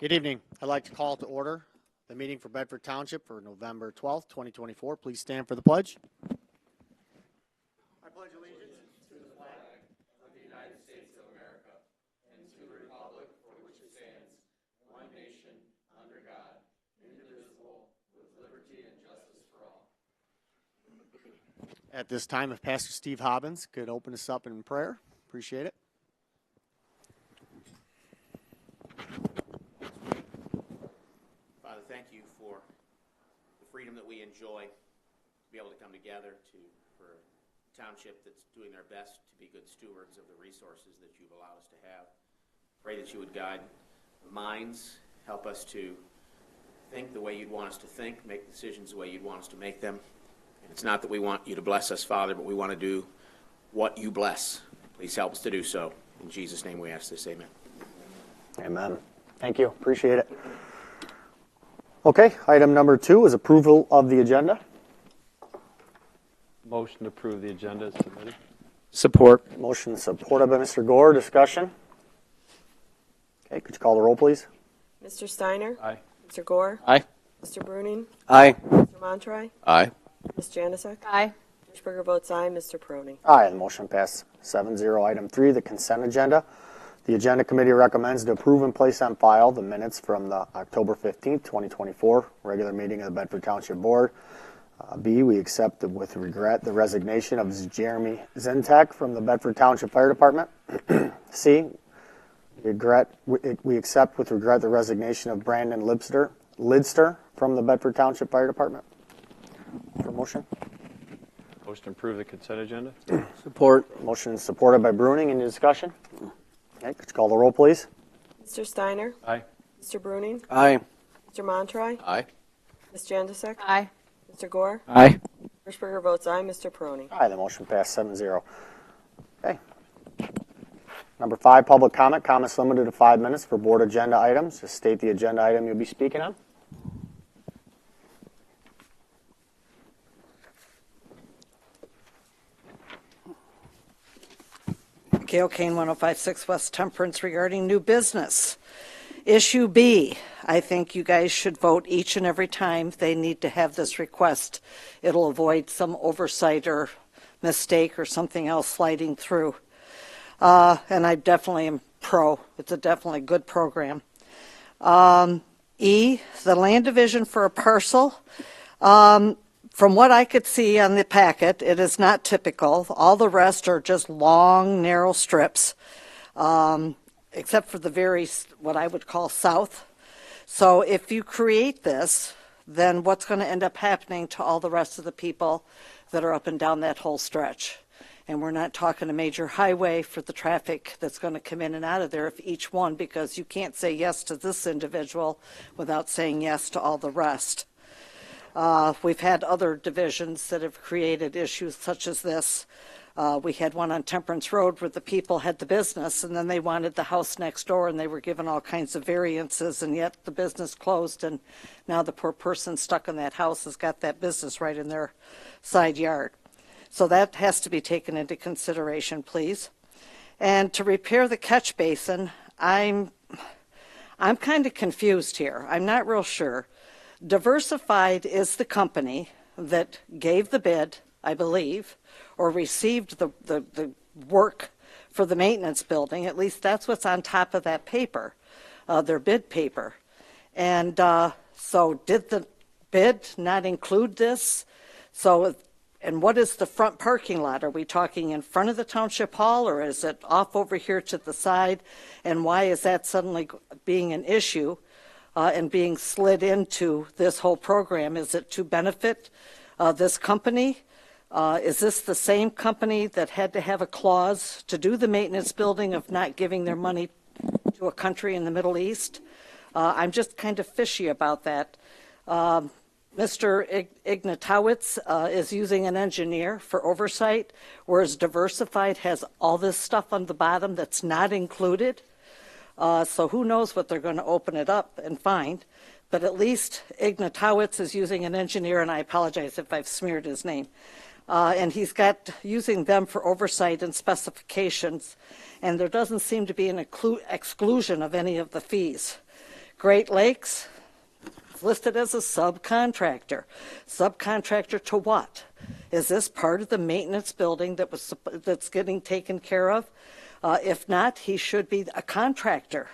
Good evening. I'd like to call to order the meeting for Bedford Township for November 12th, 2024. Please stand for the pledge. I pledge allegiance to the flag of the United States of America and to the republic for which it stands, one nation, under God, indivisible, with liberty and justice for all. At this time, if Pastor Steve Hobbins could open us up in prayer, appreciate it. Thank you for the freedom that we enjoy to be able to come together for a township that's doing their best to be good stewards of the resources that you've allowed us to have. Pray that you would guide minds, help us to think the way you'd want us to think, make decisions the way you'd want us to make them. And it's not that we want you to bless us, Father, but we want to do what you bless. Please help us to do so. In Jesus' name we ask this, amen. Amen. Thank you. Appreciate it. Okay, item number 2 is approval of the agenda. Motion to approve the agenda is submitted. Support. Motion supported by Mr. Gore. Discussion? Okay, could you call the roll, please? Mr. Steiner? Aye. Mr. Gore? Aye. Mr. Bruning? Aye. Mr. Montroy? Aye. Ms. Janusik? Aye. Hirschberger votes aye. Mr. Peroni? Aye, the motion passed 7-0. Item 3, the consent agenda. The Agenda Committee recommends to approve and place on file the minutes from the October 15th, 2024 regular meeting of the Bedford Township Board. B, we accept with regret the resignation of Jeremy Zintek from the Bedford Township Fire Department. C, we accept with regret the resignation of Brandon Lidster from the Bedford Township Fire Department. For motion? Motion to approve the consent agenda. Support. Motion supported by Bruning. Any discussion? Okay, could you call the roll, please? Mr. Steiner? Aye. Mr. Bruning? Aye. Mr. Montroy? Aye. Ms. Janusik? Aye. Mr. Gore? Aye. Hirschberger votes aye. Mr. Peroni? Aye, the motion passed 7-0. Okay. Number 5, public comment. Comments limited to 5 minutes for board agenda items. Just state the agenda item you'll be speaking on. Gail Kane, 1056 West Temperance, regarding new business. Issue B, I think you guys should vote each and every time they need to have this request. It'll avoid some oversight or mistake or something else sliding through. And I definitely am pro. It's a definitely good program. E, the land division for a parcel. From what I could see on the packet, it is not typical. All the rest are just long, narrow strips, except for the very, what I would call south. So if you create this, then what's going to end up happening to all the rest of the people that are up and down that whole stretch? And we're not talking a major highway for the traffic that's going to come in and out of there if each one, because you can't say yes to this individual without saying yes to all the rest. We've had other divisions that have created issues such as this. We had one on Temperance Road where the people had the business and then they wanted the house next door and they were given all kinds of variances, and yet the business closed and now the poor person stuck in that house has got that business right in their side yard. So that has to be taken into consideration, please. And to repair the catch basin, I'm kind of confused here. I'm not real sure. Diversified is the company that gave the bid, I believe, or received the work for the maintenance building. At least that's what's on top of that paper, their bid paper. And so did the bid not include this? So, and what is the front parking lot? Are we talking in front of the township hall, or is it off over here to the side? And why is that suddenly being an issue? And being slid into this whole program? Is it to benefit this company? Is this the same company that had to have a clause to do the maintenance building of not giving their money to a country in the Middle East? I'm just kind of fishy about that. Mr. Ignatowicz is using an engineer for oversight, whereas Diversified has all this stuff on the bottom that's not included. So who knows what they're going to open it up and find. But at least Ignatowicz is using an engineer, and I apologize if I've smeared his name. And he's got using them for oversight and specifications, and there doesn't seem to be an exclusion of any of the fees. Great Lakes, listed as a subcontractor. Subcontractor to what? Is this part of the maintenance building that's getting taken care of? If not, he should be a contractor.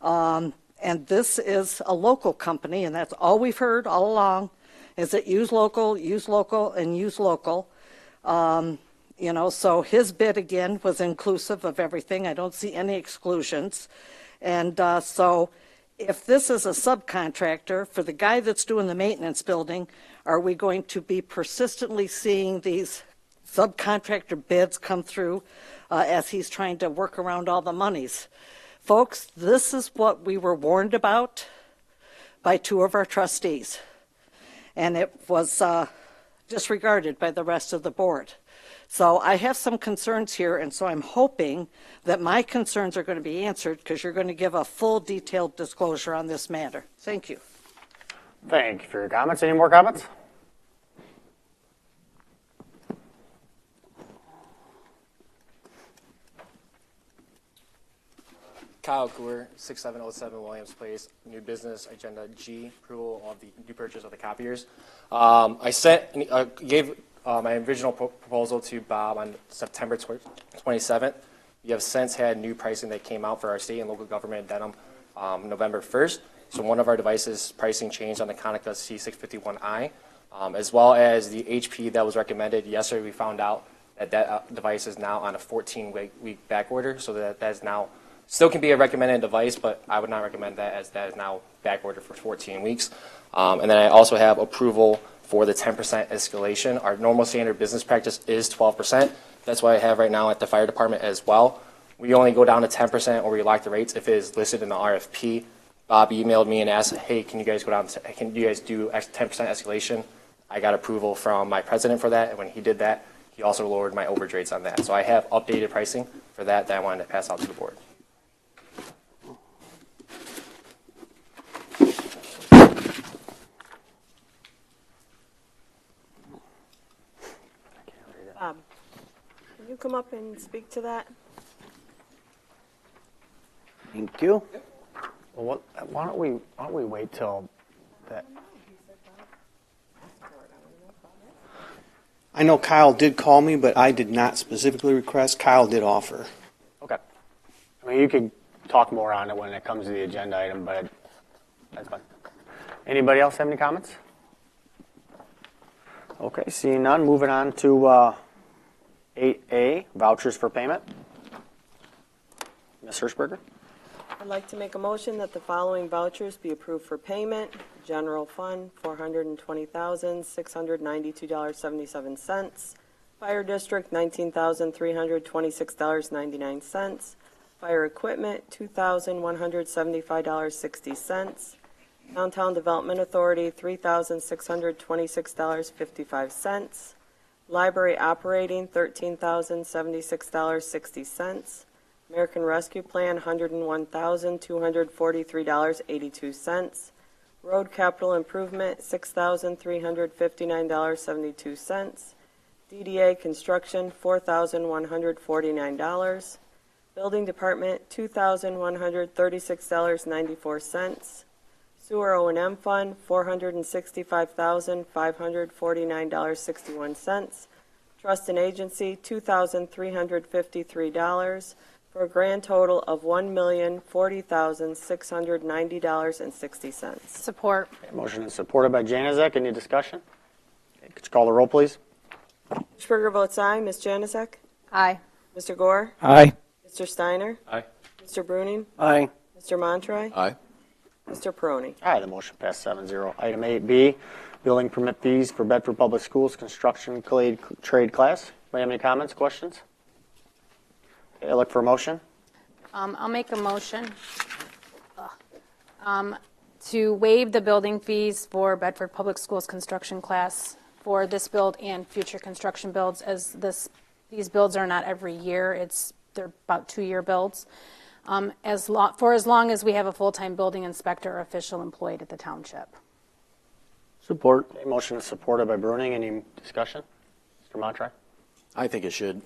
And this is a local company, and that's all we've heard all along, is that use local, and use local. So his bid, again, was inclusive of everything. I don't see any exclusions. And so if this is a subcontractor for the guy that's doing the maintenance building, are we going to be persistently seeing these subcontractor bids come through as he's trying to work around all the monies? Folks, this is what we were warned about by two of our trustees, and it was disregarded by the rest of the board. So I have some concerns here, and so I'm hoping that my concerns are going to be answered because you're going to give a full detailed disclosure on this matter. Thank you. Thank you for your comments. Any more comments? Kyle Cooler, 6707 Williams Place, new business agenda G, approval of the new purchase of the copiers. I gave my original proposal to Bob on September 27th. We have since had new pricing that came out for our state and local government Dedham November 1st. So one of our devices pricing changed on the Konica C651i, as well as the HP that was recommended. Yesterday we found out that that device is now on a 14-week back order, so that is now still can be a recommended device, but I would not recommend that, as that is now back ordered for 14 weeks. And then I also have approval for the 10% escalation. Our normal standard business practice is 12%. That's what I have right now at the fire department as well. We only go down to 10% or we lock the rates if it is listed in the RFP. Bob emailed me and asked, hey, can you guys go down, can you guys do 10% escalation? I got approval from my president for that, and when he did that, he also lowered my overage rates on that. So I have updated pricing for that I wanted to pass out to the board. Bob, can you come up and speak to that? Thank you. Well, why don't we wait till that? I know Kyle did call me, but I did not specifically request. Kyle did offer. Okay. I mean, you could talk more on it when it comes to the agenda item, but that's fine. Anybody else have any comments? Okay, seeing none, moving on to 8A, vouchers for payment. Ms. Hirschberger? I'd like to make a motion that the following vouchers be approved for payment. General Fund, $420,692.77. Fire District, $19,326.99. Fire Equipment, $2,175.60. Downtown Development Authority, $3,626.55. Library Operating, $13,076.60. American Rescue Plan, $101,243.82. Road Capital Improvement, $6,359.72. DDA Construction, $4,149. Building Department, $2,136.94. Sewer O&M Fund, $465,549.61. Trust and Agency, $2,353, for a grand total of $1,040,690.60. Support. Okay, motion is supported by Janizek. Any discussion? Okay, could you call the roll, please? Hirschberger votes aye. Ms. Janasek? Aye. Mr. Gore? Aye. Mr. Steiner? Aye. Mr. Bruning? Aye. Mr. Montroy? Aye. Mr. Peroni? Aye, the motion passed 7-0. Item 8B, building permit fees for Bedford Public Schools construction trade class. Anybody have any comments, questions? Okay, I look for a motion. I'll make a motion to waive the building fees for Bedford Public Schools construction class for this build and future construction builds, as these builds are not every year. They're about 2-year builds. For as long as we have a full-time building inspector or official employed at the township. Support. Okay, motion is supported by Bruning. Any discussion? Mr. Montroy? I think it should.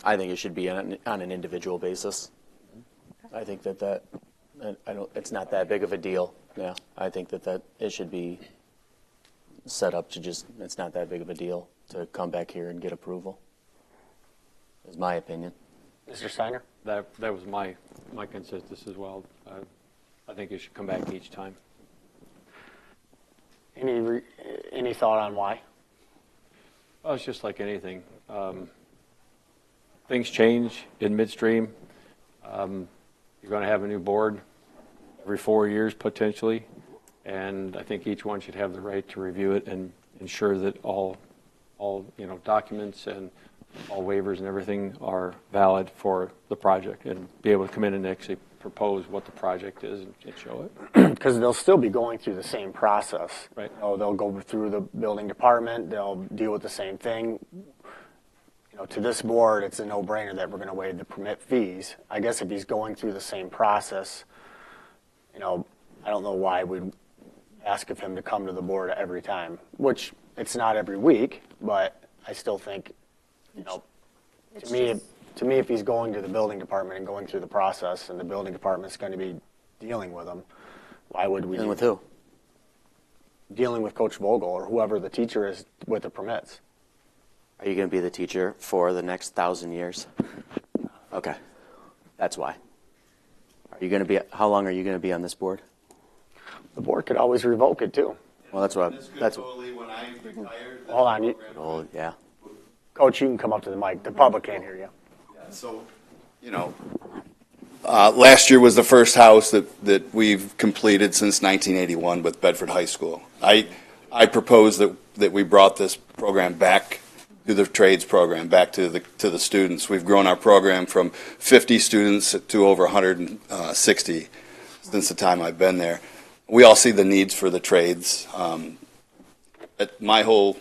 I think it should be on an individual basis. I think that I don't, it's not that big of a deal. Yeah, I think that it should be set up to just, it's not that big of a deal to come back here and get approval, is my opinion. Mr. Steiner? That was my consensus as well. I think it should come back each time. Any thought on why? Well, it's just like anything. Things change in midstream. You're going to have a new board every 4 years potentially, and I think each one should have the right to review it and ensure that all documents and all waivers and everything are valid for the project, and be able to come in and actually propose what the project is and show it. Because they'll still be going through the same process. Right. They'll go through the building department. They'll deal with the same thing. To this board, it's a no-brainer that we're going to waive the permit fees. I guess if he's going through the same process, I don't know why we'd ask of him to come to the board every time, which it's not every week, but I still think, to me, if he's going to the building department and going through the process and the building department's going to be dealing with him, why would we? And with who? Dealing with Coach Vogel or whoever the teacher is with the permits. Are you going to be the teacher for the next 1,000 years? Okay, that's why. Are you going to be? How long are you going to be on this board? The board could always revoke it too. Well, that's what. That's totally when I retired. Hold on, oh, yeah. Coach, you can come up to the mic. The public can't hear you. So, last year was the first house that we've completed since 1981 with Bedford High School. I propose that we brought this program back to the trades program, back to the students. We've grown our program from 50 students to over 160 since the time I've been there. We all see the needs for the trades. My whole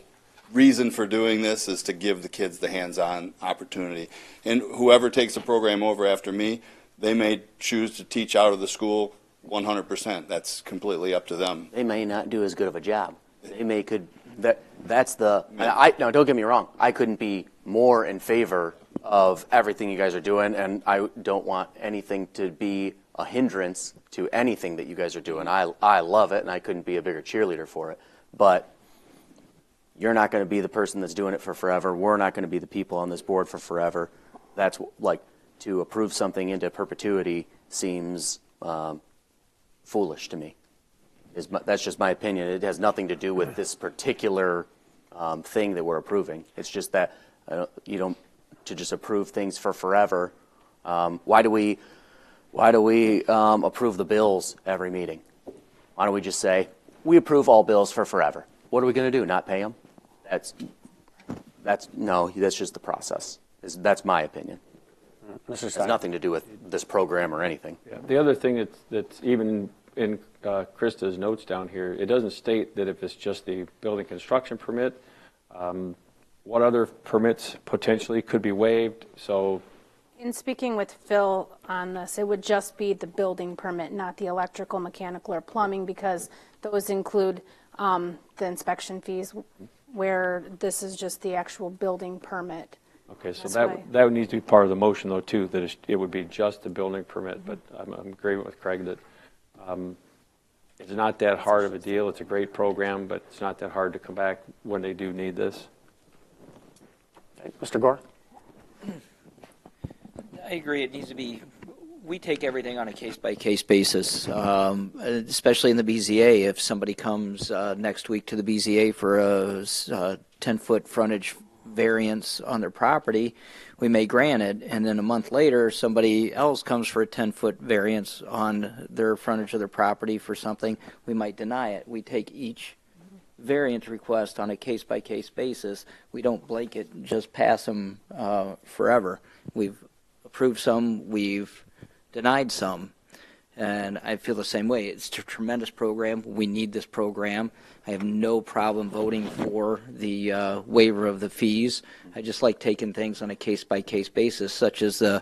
reason for doing this is to give the kids the hands-on opportunity. And whoever takes the program over after me, they may choose to teach out of the school 100%. That's completely up to them. They may not do as good of a job. They may that's the. No, don't get me wrong. I couldn't be more in favor of everything you guys are doing, and I don't want anything to be a hindrance to anything that you guys are doing. I love it, and I couldn't be a bigger cheerleader for it. But you're not going to be the person that's doing it for forever. We're not going to be the people on this board for forever. That's like, to approve something into perpetuity seems foolish to me. That's just my opinion. It has nothing to do with this particular thing that we're approving. It's just that you don't to just approve things for forever. Why do we approve the bills every meeting? Why don't we just say we approve all bills for forever? What are we going to do? Not pay them? That's just the process. That's my opinion. It has nothing to do with this program or anything. Yeah. The other thing that's even in Krista's notes down here, it doesn't state that if it's just the building construction permit, what other permits potentially could be waived. So, in speaking with Phil on this, it would just be the building permit, not the electrical, mechanical, or plumbing, because those include the inspection fees, where this is just the actual building permit. Okay, so that would need to be part of the motion, though, too, that it would be just the building permit. But I'm agreeing with Craig that it's not that hard of a deal. It's a great program, but it's not that hard to come back when they do need this. Mr. Gore? I agree. It needs to be. We take everything on a case-by-case basis, especially in the BZA. If somebody comes next week to the BZA for a 10-foot frontage variance on their property, we may grant it, and then a month later somebody else comes for a 10-foot variance on their frontage of their property for something, we might deny it. We take each variance request on a case-by-case basis. We don't blanket just pass them forever. We've approved some, we've denied some, and I feel the same way. It's a tremendous program. We need this program. I have no problem voting for the waiver of the fees. I just like taking things on a case-by-case basis, such as the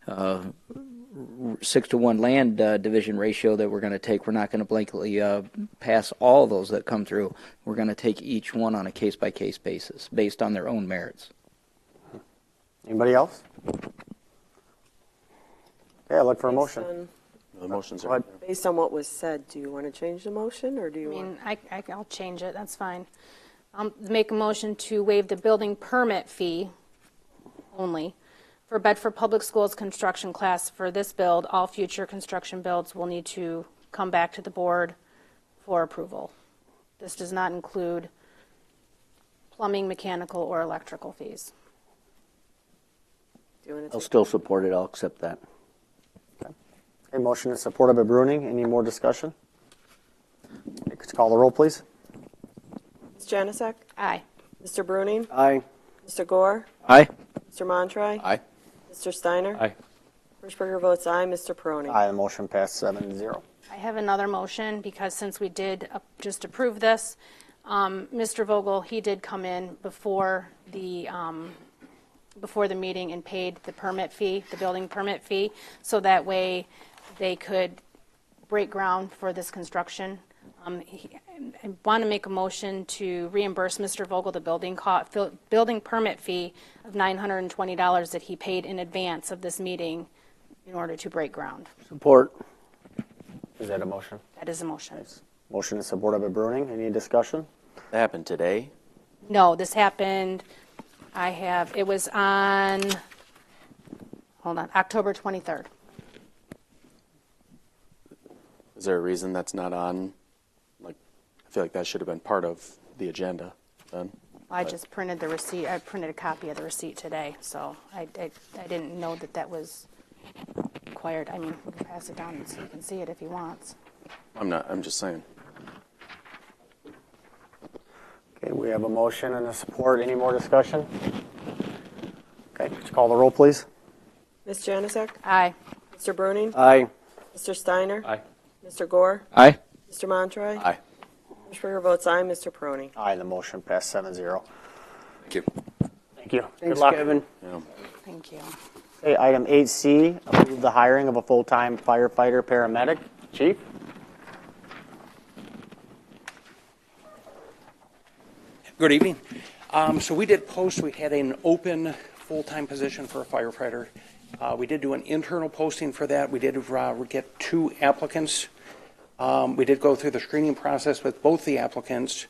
6-to-1 land division ratio that we're going to take. We're not going to blanketly pass all those that come through. We're going to take each one on a case-by-case basis, based on their own merits. Anybody else? Okay, I look for a motion. The motions Go are. ahead. Based on what was said, do you want to change the motion, or do you I want? mean, I'll change it, that's fine. Make a motion to waive the building permit fee only for Bedford Public Schools construction class for this build. All future construction builds will need to come back to the board for approval. This does not include plumbing, mechanical, or electrical fees. Do you want to I'll take? still support it. I'll accept that. A motion is supported by Bruning. Any more discussion? Okay, could you call the roll, please? Ms. Janusik? Aye. Mr. Bruning? Aye. Mr. Gore? Aye. Mr. Montroy? Aye. Mr. Steiner? Aye. Hirschberger votes aye. Mr. Peroni? Aye, the motion passed 7-0. I have another motion because since we did just approve this, Mr. Vogel, he did come in before the meeting and paid the permit fee, the building permit fee, so that way they could break ground for this construction. I want to make a motion to reimburse Mr. Vogel the building permit fee of $920 that he paid in advance of this meeting in order to break ground. Support. Is that a motion? That is a motion. Motion is supported by Bruning. Any discussion? That happened today. No, this happened, it was on, hold on, October 23rd. Is there a reason that's not on? Like, I feel like that should have been part of the agenda then. I just printed the receipt, I printed a copy of the receipt today, so I didn't know that was required. I mean, we can pass it down so you can see it if he wants. I'm just saying. Okay, we have a motion and a support. Any more discussion? Okay, could you call the roll, please? Ms. Janusik? Aye. Mr. Bruning? Aye. Mr. Steiner? Aye. Mr. Gore? Aye. Mr. Montroy? Aye. Hirschberger votes aye. Mr. Peroni? Aye, the motion passed 7-0. Thank you. Thank you. Thanks, Good luck. Kevin. Yeah. Thank you. Okay, item 8C, approve the hiring of a full-time firefighter paramedic. Chief? Good evening. So we did post, we had an open full-time position for a firefighter. We did do an internal posting for that. We did get 2 applicants. We did go through the screening process with both the applicants,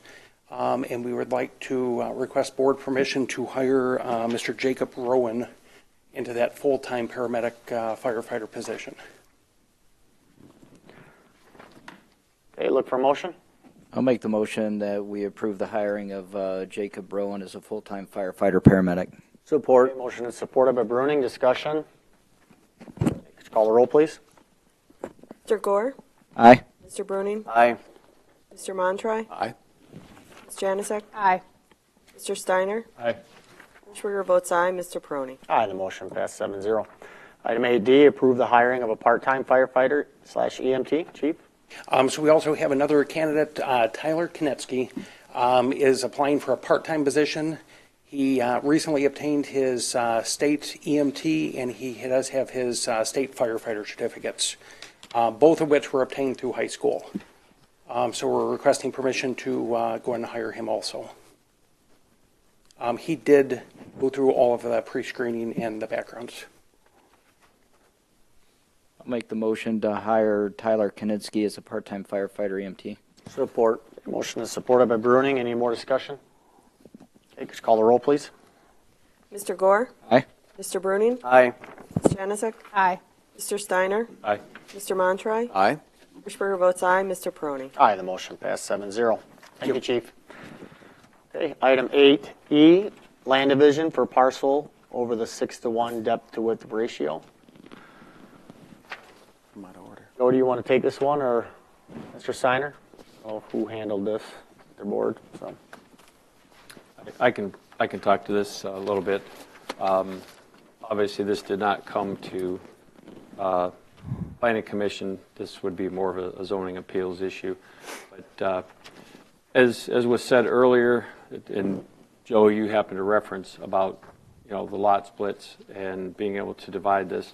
and we would like to request board permission to hire Mr. Jacob Rowan into that full-time paramedic firefighter position. Okay, look for a motion. I'll make the motion that we approve the hiring of Jacob Rowan as a full-time firefighter paramedic. Support. Motion is supported by Bruning. Discussion? Could you call the roll, please? Mr. Gore? Aye. Mr. Bruning? Aye. Mr. Montroy? Aye. Ms. Janusik? Aye. Mr. Steiner? Aye. Hirschberger votes aye. Mr. Peroni? Aye, the motion passed 7-0. Item 8D, approve the hiring of a part-time firefighter / EMT. Chief? So we also have another candidate, Tyler Konetsky, is applying for a part-time position. He recently obtained his state EMT, and he does have his state firefighter certificates, both of which were obtained through high school. So we're requesting permission to go and hire him also. He did go through all of the pre-screening and the backgrounds. I'll make the motion to hire Tyler Konitsky as a part-time firefighter EMT. Support. Motion is supported by Bruning. Any more discussion? Okay, could you call the roll, please? Mr. Gore? Aye. Mr. Bruning? Aye. Ms. Janusik? Aye. Mr. Steiner? Aye. Mr. Montroy? Aye. Hirschberger votes aye. Mr. Peroni? Aye, the motion passed 7-0. Thank you, Chief. Okay, item 8E, land division for parcel over the 6-to-1 depth to width ratio. I'm out of order. Joe, do you want to take this one, or Mr. Steiner? I don't know who handled this, their board, so. I can talk to this a little bit. Obviously, this did not come to Planning Commission. This would be more of a zoning appeals issue. But as was said earlier, and Joe, you happened to reference about the lot splits and being able to divide this.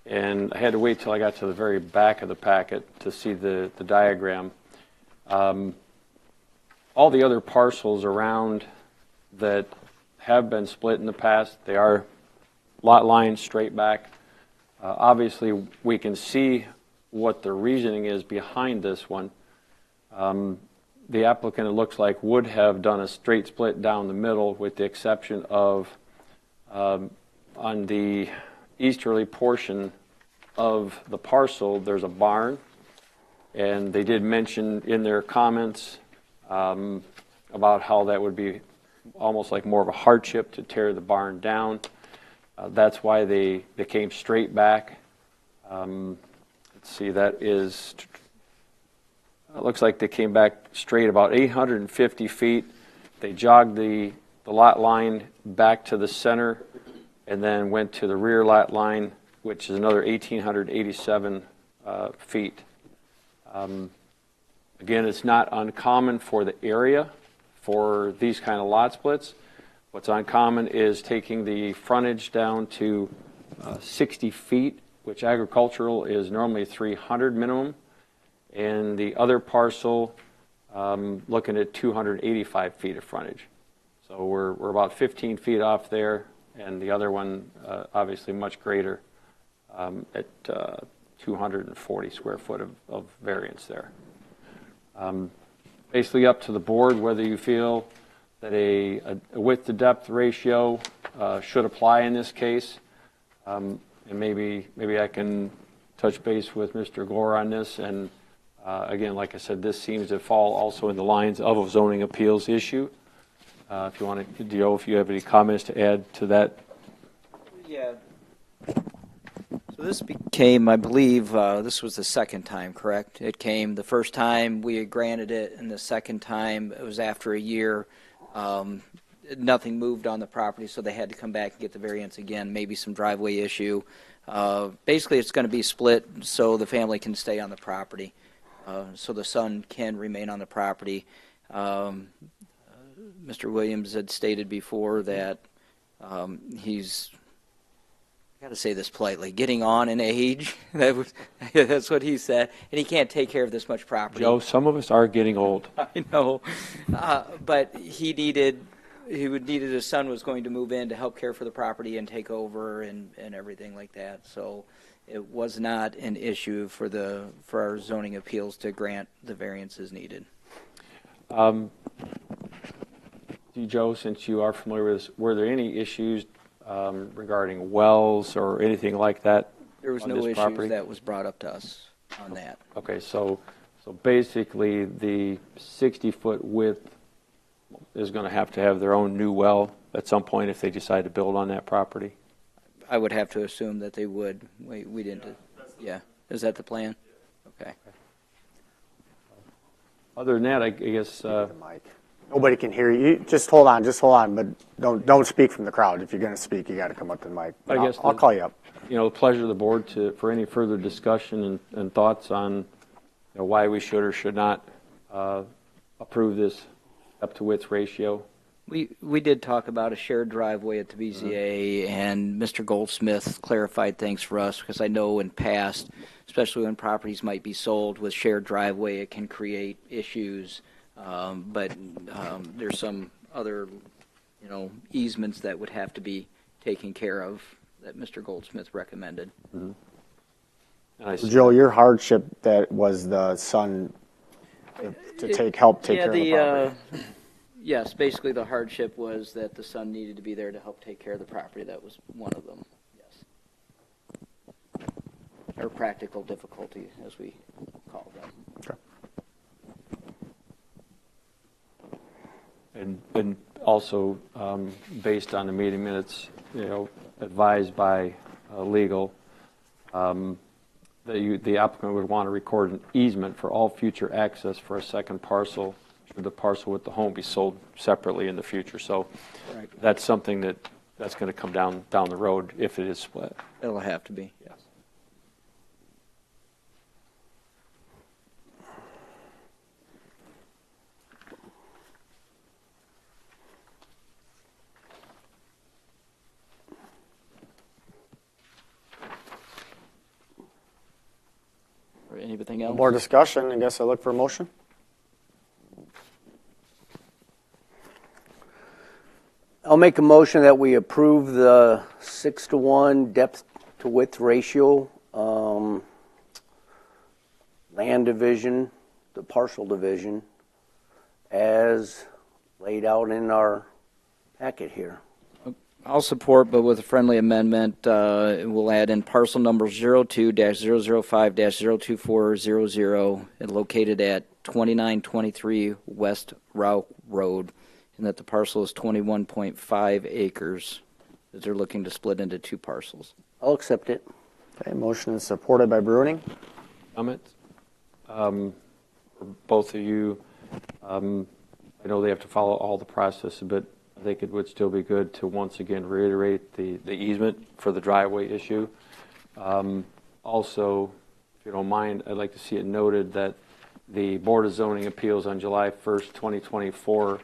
And I had to wait till I got to the very back of the packet to see the diagram. All the other parcels around that have been split in the past, they are lot lines straight back. Obviously, we can see what the reasoning is behind this one. The applicant, it looks like, would have done a straight split down the middle, with the exception of on the easterly portion of the parcel, there's a barn, and they did mention in their comments about how that would be almost like more of a hardship to tear the barn down. That's why they came straight back. Let's see, that is, it looks like they came back straight about 850 feet. They jogged the lot line back to the center and then went to the rear lot line, which is another 1,887 feet. Again, it's not uncommon for the area for these kind of lot splits. What's uncommon is taking the frontage down to 60 feet, which agricultural is normally 300 minimum, and the other parcel looking at 285 feet of frontage. So we're about 15 feet off there, and the other one obviously much greater at 240 square foot of variance there. Basically up to the board whether you feel that a width to depth ratio should apply in this case. And maybe I can touch base with Mr. Gore on this. And again, like I said, this seems to fall also in the lines of a zoning appeals issue. If you want to, Joe, if you have any comments to add to that. Yeah. So this became, I believe, this was the second time, correct? It came the first time we had granted it, and the second time it was after a year. Nothing moved on the property, so they had to come back and get the variance again, maybe some driveway issue. Basically, it's going to be split so the family can stay on the property, so the son can remain on the property. Mr. Williams had stated before that he's, I got to say this politely, getting on in age. That's what he said, and he can't take care of this much property. Joe, some of us are getting old. I know, but he needed his son was going to move in to help care for the property and take over and everything like that. So it was not an issue for our zoning appeals to grant the variances needed. Joe, since you are familiar with this, were there any issues regarding wells or anything like that? There was no issue that was brought up to us on that. Okay, so basically the 60-foot width is going to have their own new well at some point if they decide to build on that property? I would have to assume that they would. We didn't. Yeah. Is that the plan? Okay. Other than that, I guess. Nobody can hear you. Just hold on, but don't speak from the crowd. If you're going to speak, you got to come up to the mic. I guess I'll call you up. The pleasure of the board for any further discussion and thoughts on why we should or should not approve this up to width ratio. We did talk about a shared driveway at the BZA, and Mr. Goldsmith clarified things for us, because I know in past, especially when properties might be sold with shared driveway, it can create issues. But there's some other, easements that would have to be taken care of that Mr. Goldsmith recommended. Mm-hmm. So Joe, your hardship that was the son to help take care of the property. Yes, basically the hardship was that the son needed to be there to help take care of the property. That was one of them. Yes. Or practical difficulty, as we call them. Okay. And also, based on the meeting minutes, advised by legal, the applicant would want to record an easement for all future access for a second parcel, should the parcel with the home be sold separately in the future. So right. That's something that's going to come down the road if it is split. It'll have to be. Yes. Or anything else? More discussion. I guess I look for a motion. I'll make a motion that we approve the 6-to-1 depth to width ratio land division, the parcel division, as laid out in our packet here. I'll support, but with a friendly amendment, we'll add in parcel number 02-005-02400 and located at 2923 West Route Road, and that the parcel is 21.5 acres, that they're looking to split into 2 parcels. I'll accept it. Okay, motion is supported by Bruning. Comments? For both of you, I know they have to follow all the process, but I think it would still be good to once again reiterate the easement for the driveway issue. Also, if you don't mind, I'd like to see it noted that the Board of Zoning Appeals on July 1st, 2024,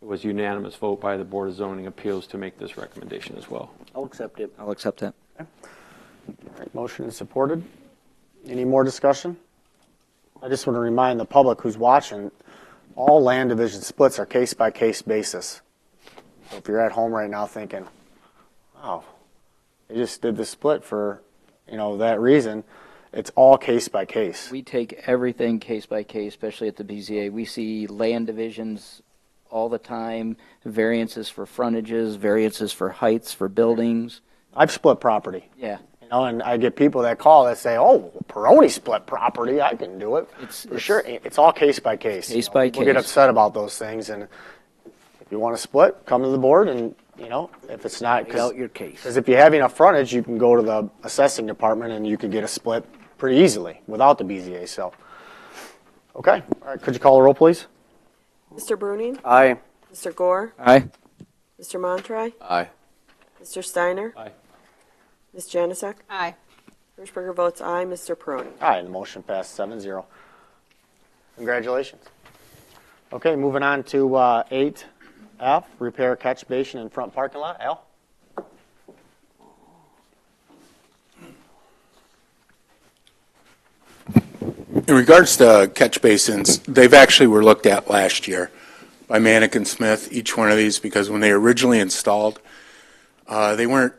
it was unanimous vote by the Board of Zoning Appeals to make this recommendation as well. I'll accept it. I'll accept that. All right, motion is supported. Any more discussion? I just want to remind the public who's watching, all land division splits are case-by-case basis. So if you're at home right now thinking, wow, they just did the split for, that reason, it's all case-by-case. We take everything case by case, especially at the BZA. We see land divisions all the time, variances for frontages, variances for heights for buildings. I've split property. Yeah. And I get people that call that say, "Oh, Peroni split property. I can do it." For sure. It's all case by case. Case by People get case. upset about those things, and if you want to split, come to the board, and if it's not, Lay out your case. because if you have enough frontage, you can go to the assessing department and you can get a split pretty easily without the BZA. So, okay, all right. Could you call the roll, please? Mr. Bruning? Aye. Mr. Gore? Aye. Mr. Montry? Aye. Mr. Steiner? Aye. Ms. Janusik? Aye. Hirschberger votes aye. Mr. Peroni? Aye, and the motion passed 7-0. Congratulations. Okay, moving on to 8F, repair catch basin in front parking lot. Al? In regards to catch basins, they've actually were looked at last year by Manick & Smith, each one of these, because when they originally installed, they weren't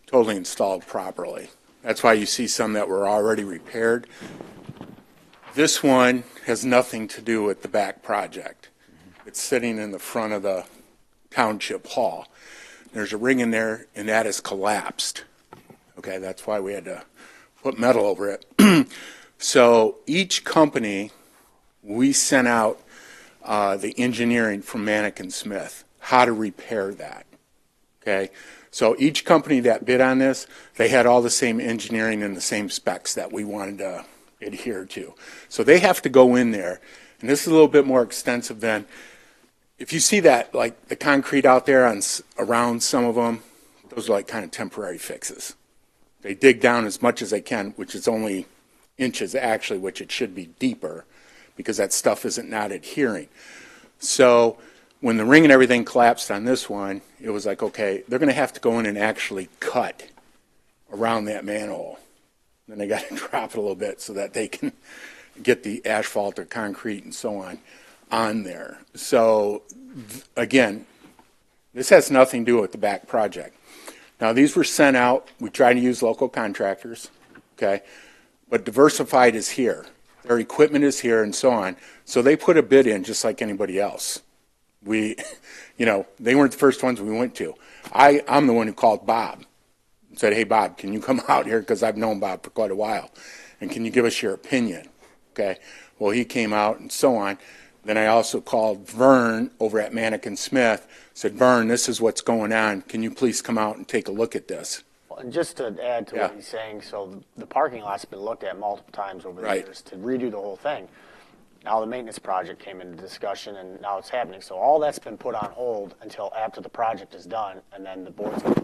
totally installed properly. That's why you see some that were already repaired. This one has nothing to do with the back project. It's sitting in the front of the township hall. There's a ring in there, and that is collapsed. Okay, that's why we had to put metal over it. So each company, we sent out the engineering from Manick & Smith, how to repair that. Okay, so each company that bid on this, they had all the same engineering and the same specs that we wanted to adhere to. So they have to go in there, and this is a little bit more extensive than, if you see that, like the concrete out there on around some of them, those are like kind of temporary fixes. They dig down as much as they can, which is only inches actually, which it should be deeper because that stuff isn't not adhering. So when the ring and everything collapsed on this one, it was like, okay, they're going to have to go in and actually cut around that manhole. Then they got to drop it a little bit so that they can get the asphalt or concrete and so on there. So again, this has nothing to do with the back project. Now these were sent out. We try to use local contractors, okay? But Diversified is here. Their equipment is here and so on. So they put a bid in just like anybody else. They weren't the first ones we went to. I'm the one who called Bob and said, hey, Bob, can you come out here? Because I've known Bob for quite a while. And can you give us your opinion? Okay. Well, he came out and so on. Then I also called Vern over at Manick & Smith, said, Vern, this is what's going on. Can you please come out and take a look at this? Well, and just to add to what he's saying, so the parking lot's been looked at multiple times over the years to redo the whole thing. Now the maintenance project came into discussion, and now it's happening. So all that's been put on hold until after the project is done, and then the board's going to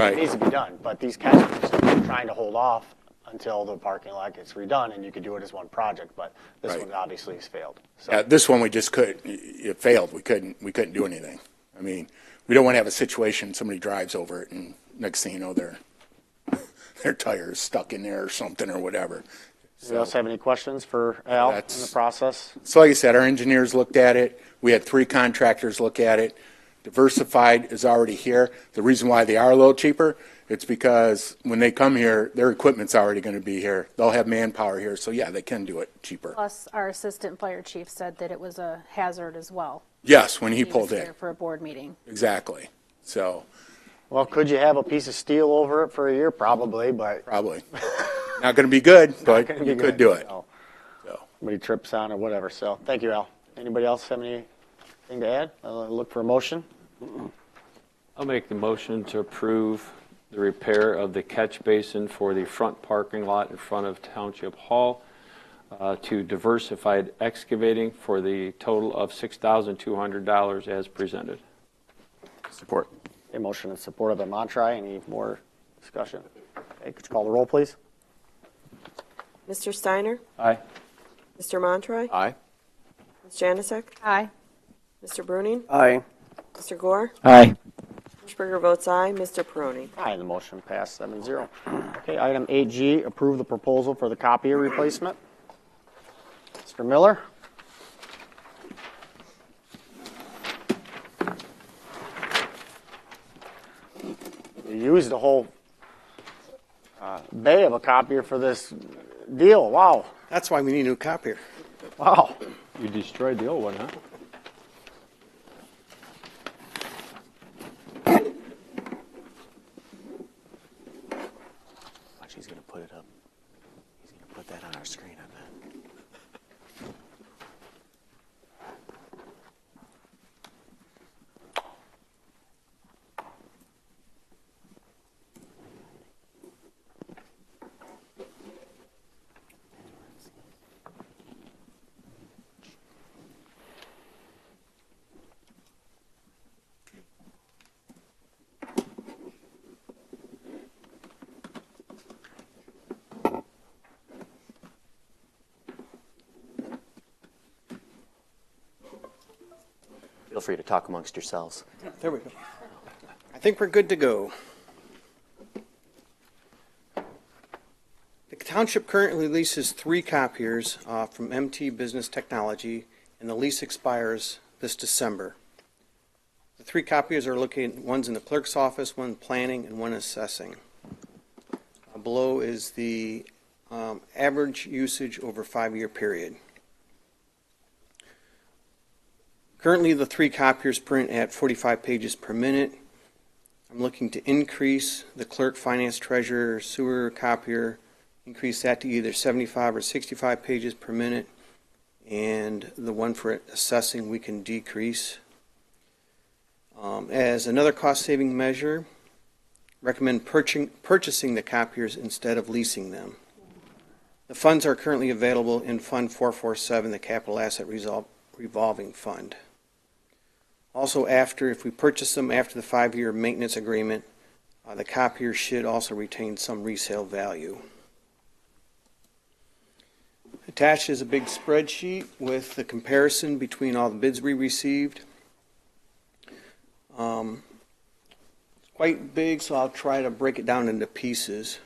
It needs to be done, but these catch basins are trying to hold off until the parking lot gets redone, and you could do it as one project. But this one obviously has failed. So. Yeah, this one we just couldn't. It failed. We couldn't do anything. I mean, we don't want to have a situation somebody drives over it, and next thing you know, their tire is stuck in there or something or whatever. Anybody else have any questions for Al in the process? So like I said, our engineers looked at it. We had 3 contractors look at it. Diversified is already here. The reason why they are a little cheaper It's because when they come here, their equipment's already going to be here. They'll have manpower here, so yeah, they can do it cheaper. Plus, our assistant fire chief said that it was a hazard as well. Yes, when he was pulled here in. for a board meeting. Exactly. So, Well, could you have a piece of steel over it for a year? Probably, but probably. Not going to be good, but gonna be you could good, do it. so. So, somebody trips on or whatever. So thank you, Al. Anybody else have anything to add? I'll look for a motion. I'll make the motion to approve the repair of the catch basin for the front parking lot in front of Township Hall to Diversified Excavating for the total of $6,200 as presented. Support. A motion in support of the Montry. Any more discussion? Okay, could you call the roll, please? Mr. Steiner? Aye. Mr. Montroy? Aye. Ms. Janusik? Aye. Mr. Bruning? Aye. Mr. Gore? Aye. Hirschberger votes aye. Mr. Peroni? Aye, the motion passed 7-0. Okay, item 8G, approve the proposal for the copier replacement. Mr. Miller? You used the whole bay of a copier for this deal. Wow. That's why we need a new copier. Wow. You destroyed the old one, huh? Watch, he's going to put it up. He's going to put that on our screen, I bet. Feel free to talk amongst yourselves. There we go. I think we're good to go. The township currently leases 3 copiers from MT Business Technology, and the lease expires this December. The 3 copiers are located, one's in the clerk's office, one in planning, and one assessing. Below is the average usage over a 5-year period. Currently, the 3 copiers print at 45 pages per minute. I'm looking to increase the clerk, finance, treasurer, sewer copier, increase that to either 75 or 65 pages per minute, and the one for assessing we can decrease. As another cost-saving measure, recommend purchasing the copiers instead of leasing them. The funds are currently available in Fund 447, the Capital Asset Revolving Fund. Also, if we purchase them after the 5-year maintenance agreement, the copier should also retain some resale value. Attached is a big spreadsheet with the comparison between all the bids we received. It's quite big, so I'll try to break it down into pieces.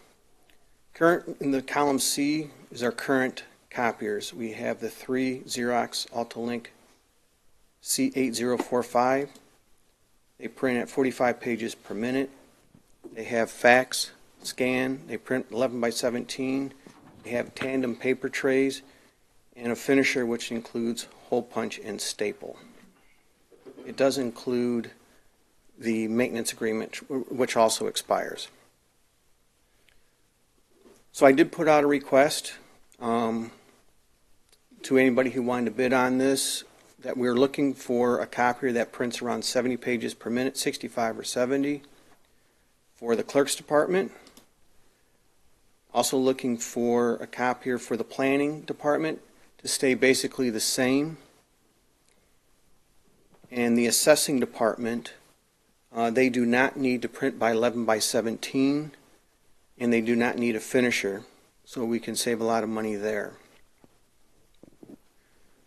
Current in the column C is our current copiers. We have the 3 Xerox Altalink C8045. They print at 45 pages per minute. They have fax, scan. They print 11 by 17. They have tandem paper trays and a finisher which includes hole punch and staple. It does include the maintenance agreement, which also expires. So I did put out a request to anybody who wanted to bid on this, that we're looking for a copier that prints around 70 pages per minute, 65 or 70, for the clerk's department. Also looking for a copier for the planning department to stay basically the same. And the assessing department, they do not need to print by 11 by 17, and they do not need a finisher, so we can save a lot of money there.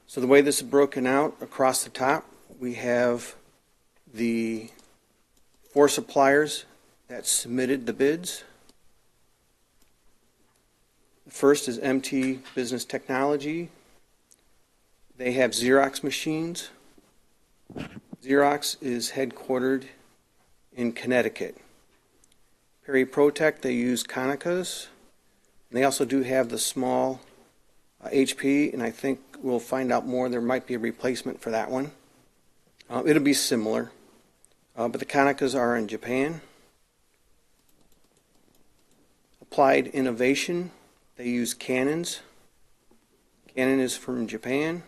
So the way this is broken out, across the top, we have the 4 suppliers that submitted the bids. The first is MT Business Technology. They have Xerox machines. Xerox is headquartered in Connecticut. Perry Protect, they use Konicas. And they also do have the small HP, and I think we'll find out more. There might be a replacement for that one. It'll be similar, but the Konicas are in Japan. Applied Innovation, they use Canons. Canon is from Japan.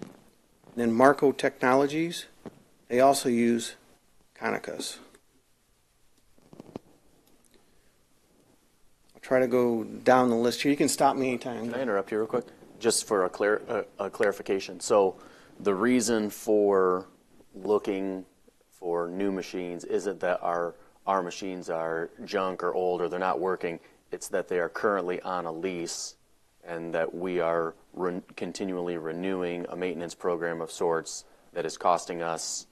And then Marco Technologies, they also use Konicas. I'll try to go down the list here. You can stop me anytime. Can I interrupt you real quick? Just for a clarification. So the reason for looking for new machines isn't that our machines are junk or old or they're not working. It's that they are currently on a lease and that we are continually renewing a maintenance program of sorts that is costing us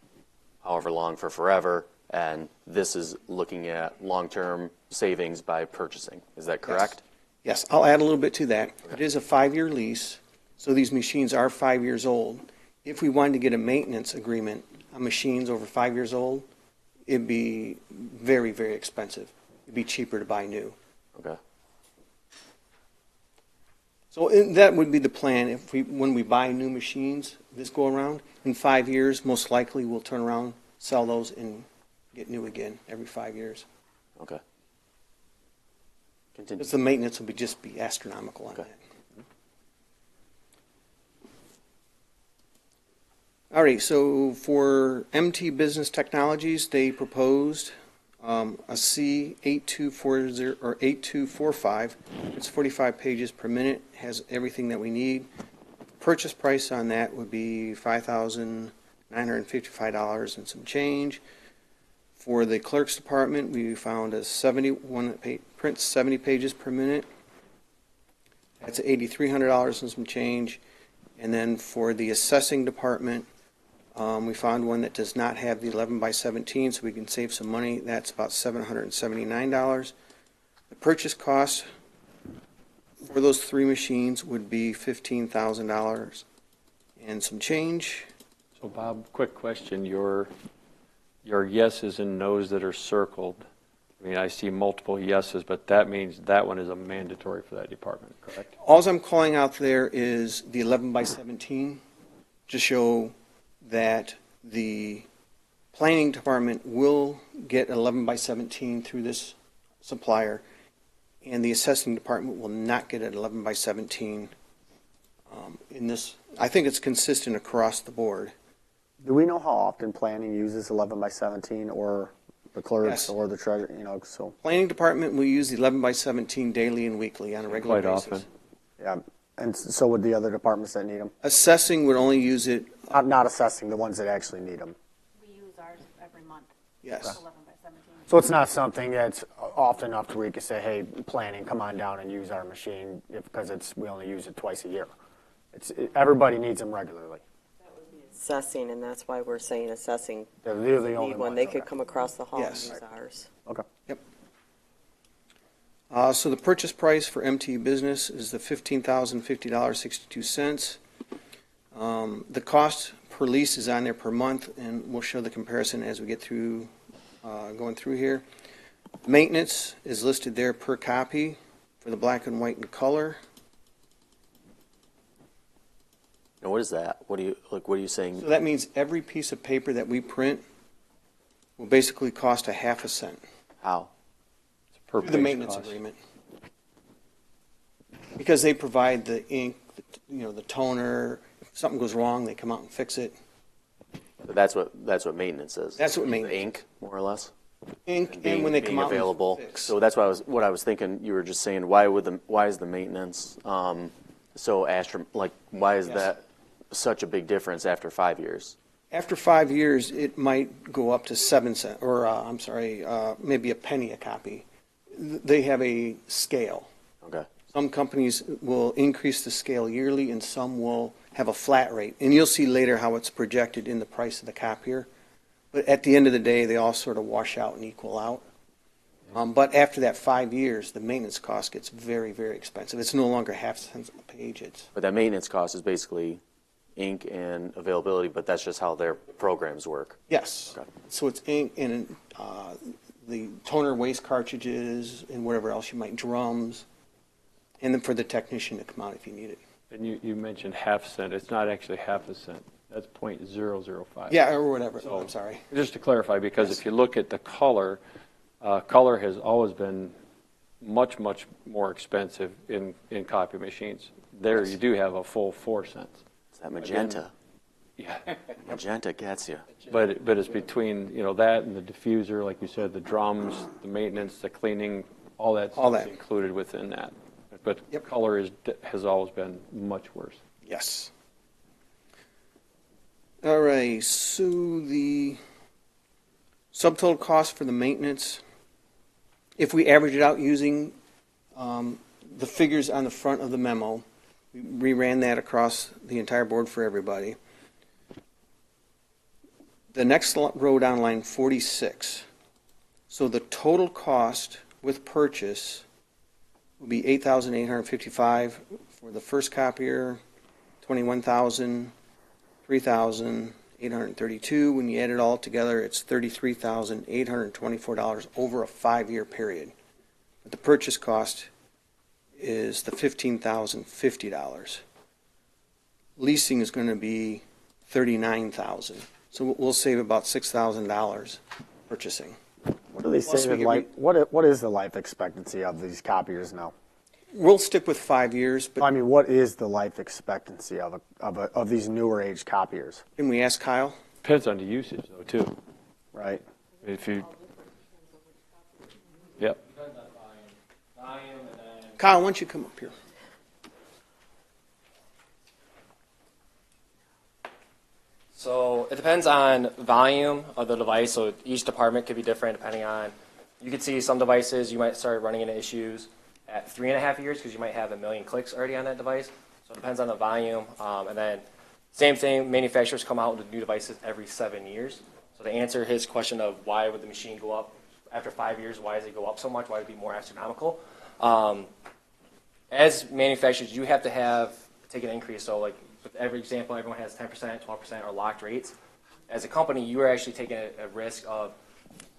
however long for forever, and this is looking at long-term savings by purchasing. Is that correct? Yes, I'll add a little bit to that. It is a 5-year lease, so these machines are 5 years old. If we wanted to get a maintenance agreement on machines over 5 years old, it'd be very, very expensive. It'd be cheaper to buy new. Okay. So that would be the plan. When we buy new machines this go around, in 5 years, most likely we'll turn around, sell those, and get new again every 5 years. Okay. Continue. Because the maintenance will just be astronomical on Okay. that. All right, so for MT Business Technologies, they proposed a C8240 or 8245. It's 45 pages per minute, has everything that we need. Purchase price on that would be $5,955 and some change. For the clerk's department, we found a 71 that prints 70 pages per minute. That's $8,300 and some change. And then for the assessing department, we found one that does not have the 11 by 17, so we can save some money. That's about $779. The purchase cost for those 3 machines would be $15,000 and some change. So Bob, quick question. Your yeses and nos that are circled, I mean, I see multiple yeses, but that means that one is a mandatory for that department, correct? All I'm calling out there is the 11 by 17 to show that the planning department will get 11 by 17 through this supplier, and the assessing department will not get an 11 by 17 in this. I think it's consistent across the board. Do we know how often planning uses 11 by 17 or the clerks Yes. or the treasurer, so? Planning department will use the 11 by 17 daily and weekly on a regular Quite basis. often. Yeah, and so would the other departments that need them? Assessing would only use it, Not assessing, the ones that actually need them. We use ours every month, yes. 11 by 17. So it's not something that's often enough to where you can say, hey, planning, come on down and use our machine, because we only use it twice a year. Everybody needs them regularly. Assessing, and that's why we're saying assessing. They're the only Need one, ones, they okay. could come across the hall and Yes. use ours. Okay. Yep. So the purchase price for MT Business is the $15,050.62. The cost per lease is on there per month, and we'll show the comparison as we get through, going through here. Maintenance is listed there per copy for the black and white and color. Now, what is that? What are you saying? So that means every piece of paper that we print will basically cost a half a cent. How? Per Through the page maintenance cost. agreement. Because they provide the ink, the toner. If something goes wrong, they come out and fix it. That's what maintenance is. That's what The maintenance. ink, more or less. Ink, and when they come being out available. and fix. So that's what I was thinking. You were just saying why is the maintenance so why is Yes. that such a big difference after 5 years? After 5 years, it might go up to 7 cents, or maybe a penny a copy. They have a scale. Okay. Some companies will increase the scale yearly, and some will have a flat rate. And you'll see later how it's projected in the price of the copier. But at the end of the day, they all sort of wash out and equal out. But after that 5 years, the maintenance cost gets very, very expensive. It's no longer half cents a page. But that maintenance cost is basically ink and availability, but that's just how their programs work. Yes. Okay. So it's ink, and the toner waste cartridges and whatever else you might, drums, and then for the technician to come out if you need it. And you mentioned half cent. It's not actually half a cent. That's .005. Yeah, or whatever. So, I'm sorry. Just to clarify, because if you look at the color, color has always been much, much more expensive in copy machines. There you do have a full 4 cents. It's that magenta. Yeah. Magenta gets you. But it's between, that and the diffuser, like you said, the drums, the maintenance, the cleaning, all that is included within that. But color has always been much worse. Yes. All right, so the subtotal cost for the maintenance, if we average it out using the figures on the front of the memo, we ran that across the entire board for everybody. The next row down, line 46. So the total cost with purchase will be $8,855 for the first copier, $21,000, $3,832. When you add it all together, it's $33,824 over a 5-year period. But the purchase cost is the $15,050. Leasing is going to be $39,000. So we'll save about $6,000 purchasing. What do they say? What is the life expectancy of these copiers now? We'll stick with 5 years, but I mean, what is the life expectancy of these newer age copiers? can we ask Kyle? Depends on the usage, though, too. Right. If you, yep. Kyle, why don't you come up here? So it depends on volume of the device. So each department could be different depending on, you could see some devices you might start running into issues at 3.5 years because you might have 1 million clicks already on that device. So it depends on the volume. And then same thing, manufacturers come out with new devices every 7 years. So to answer his question of why would the machine go up after 5 years, why does it go up so much, why would it be more astronomical? As manufacturers, you have to take an increase. So like with every example, everyone has 10%, 12% or locked rates. As a company, you are actually taking a risk of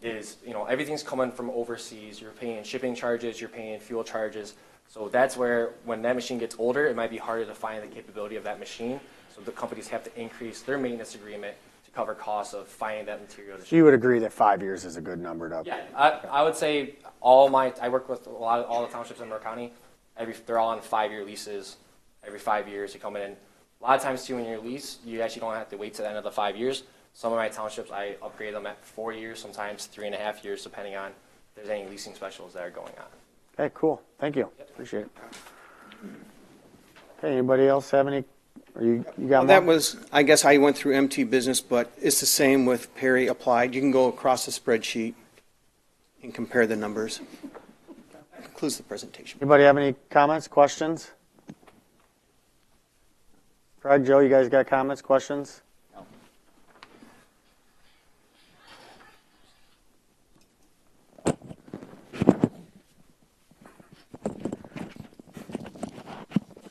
everything's coming from overseas. You're paying shipping charges, you're paying fuel charges. So that's where, when that machine gets older, it might be harder to find the capability of that machine. So the companies have to increase their maintenance agreement to cover costs of finding that material. So you would agree that 5 years is a good number to? Yeah, I would say I work with all the townships in Monroe County. They're all on 5-year leases. Every 5 years you come in. A lot of times too, when you're lease, you actually don't have to wait to the end of the 5 years. Some of my townships, I upgrade them at 4 years, sometimes 3.5 years, depending on if there's any leasing specials that are going on. Okay, cool. Thank you. Appreciate it. Okay, anybody else have any? Or you got Well, more? that was, I guess, how you went through MT Business, but it's the same with Perry Applied. You can go across the spreadsheet and compare the numbers. That concludes the presentation. Anybody have any comments, questions? Craig, Joe, you guys got comments, questions? No.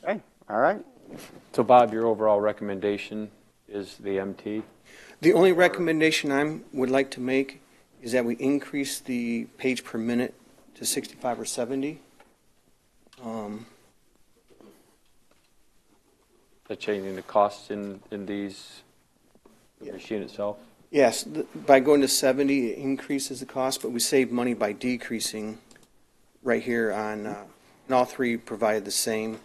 Okay, all right. So Bob, your overall recommendation is the MT? The only recommendation I would like to make is that we increase the page per minute to 65 or 70. That changing the costs in the machine itself? Yes, by going to 70, it increases the cost, but we save money by decreasing right here on, and all three provide the same.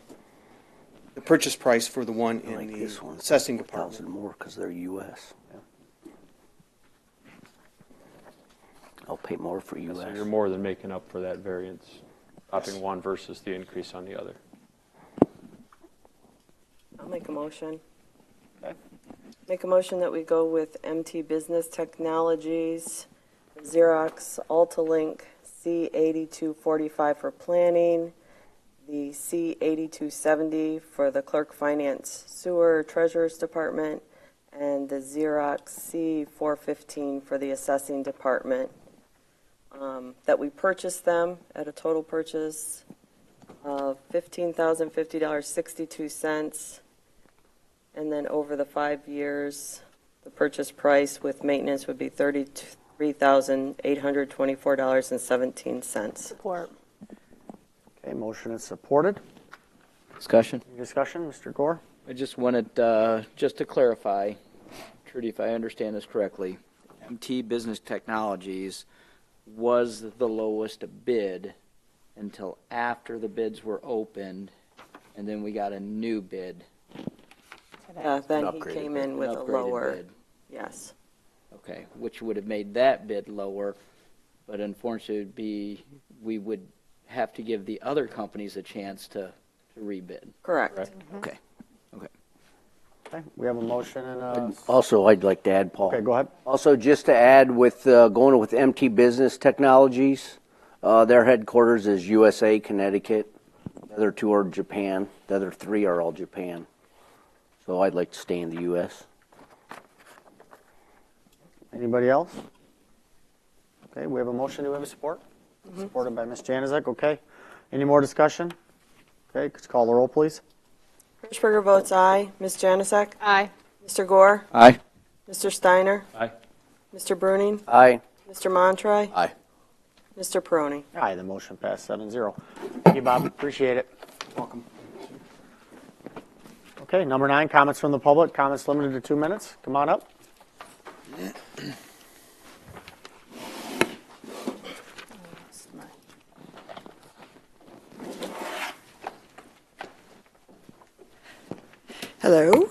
The purchase price for the one in like the this one, assessing department. 1,000 more because they're U.S. I'll pay more for U.S. So you're more than making up for that variance, dropping one versus the increase on the other. I'll make a motion. Okay. Make a motion that we go with MT Business Technologies, Xerox Altalink C8245 for planning, the C8270 for the Clerk Finance Sewer Treasurer's Department, and the Xerox C415 for the Assessing Department. That we purchase them at a total purchase of $15,050, 62 cents. And then over the 5 years, the purchase price with maintenance would be $3,824.17. Support. Okay, motion is supported. Discussion? Any discussion, Mr. Gore? I just wanted, just to clarify, Trudy, if I understand this correctly, MT Business Technologies was the lowest bid until after the bids were opened, and then we got a new bid. Then he upgraded came bid. in with An a upgraded lower, bid. yes. Okay, which would have made that bid lower, but unfortunately, we would have to give the other companies a chance to rebid. Correct. Okay, okay. Okay, we have a motion and a, Also, I'd like to add, Paul. okay, go ahead. Also, just to add with going with MT Business Technologies, their headquarters is USA, Connecticut. The other two are Japan. The other three are all Japan. So I'd like to stay in the U.S. Anybody else? Okay, we have a motion. Do we have a support? Supported by Ms. Janizek. Okay. Any more discussion? Okay, could you call the roll, please? Hirschberger votes aye. Ms. Janasek? Aye. Mr. Gore? Aye. Mr. Steiner? Aye. Mr. Bruning? Aye. Mr. Montroy? Aye. Mr. Peroni? Aye, the motion passed 7-0. Thank you, Bob. Appreciate it. Welcome. Okay, number 9, comments from the public. Comments limited to 2 minutes. Come on up. Hello,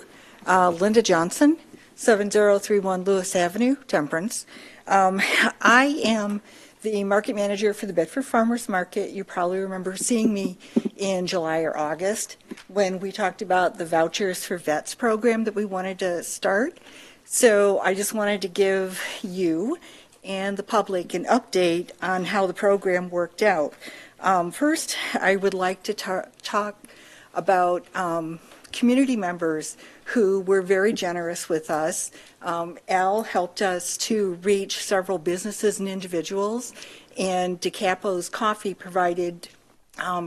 Linda Johnson, 7031 Lewis Avenue, Temperance. I am the market manager for the Bedford Farmers Market. You probably remember seeing me in July or August when we talked about the Vouchers for Vets program that we wanted to start. So I just wanted to give you and the public an update on how the program worked out. First, I would like to talk about community members who were very generous with us. Al helped us to reach several businesses and individuals, and DeCapo's Coffee provided